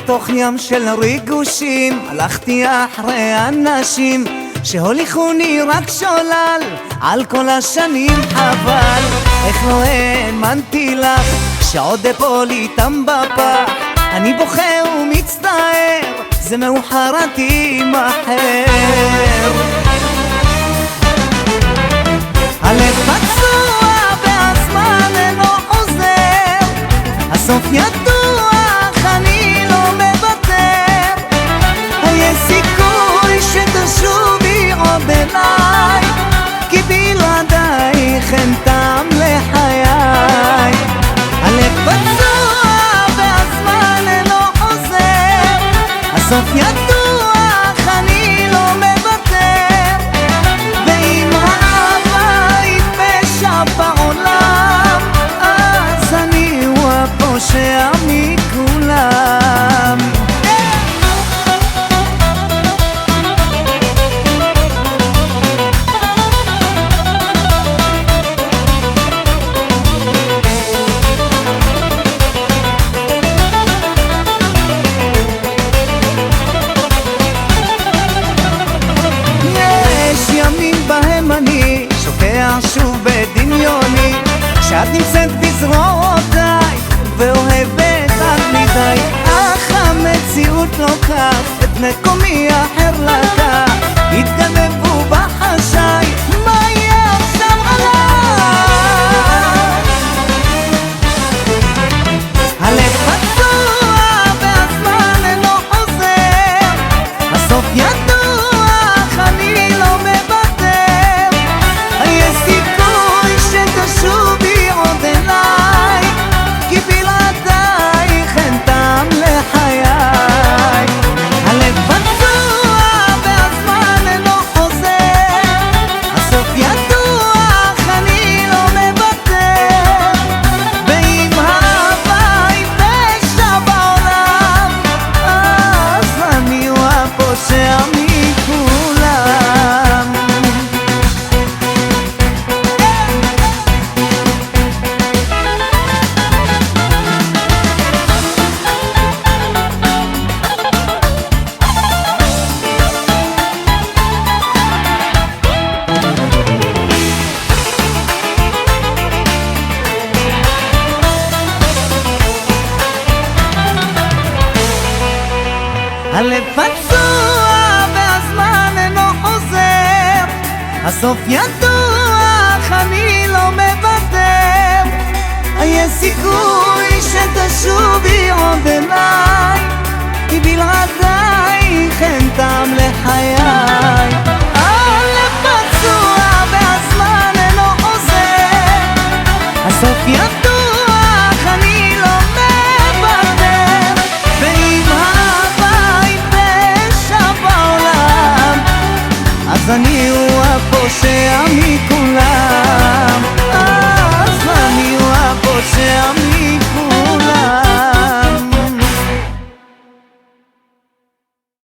בתוך ים של ריגושים הלכתי אחרי אנשים שהוליכוני רק שולל על כל השנים חבל. איך לא האמנתי לך כשעוד אפול איתם בפח, אני בוכה ומצטער, זה מאוחר עדי מחר. הלב פצוע והזמן אינו עוזר, הסוף ידוע, אני לא מוותר. יש סיכוי שתשובי עוד אליי, כי בלעדייך אין טעם לחיי. הלב פצוע והזמן אינו עוזר, הסוף ידוע, אני לא מוותר. ואם האהבה היא פשע בעולם, אז אני הוא הפושע מכולם. אני שוקע שוב בדמיוני כשאת נמצאת בזרועותיי ואוהבת עד מדי, אך המציאות לא כך, את מקומי אחר לקח. התגנבו בחשאי, מה יהיה עכשיו עליי? הלב פצוע והזמן אינו חוזר, הסוף ידוע, אני לא שובי עוד אליי, כי בלעדייך אין טעם לחיי. הלב פצוע והזמן אינו חוזר, הסוף ידוע, אני לא מוותר. ואם האהבה היא פשע בעולם, אז אני הוא הפושע מכולם. הלב פצוע והזמן אינו חוזר, הסוף ידוע, אני לא מוותר. יש סיכוי שתשובי עוד אליי, כי בלעדייך אין טעם לחיי.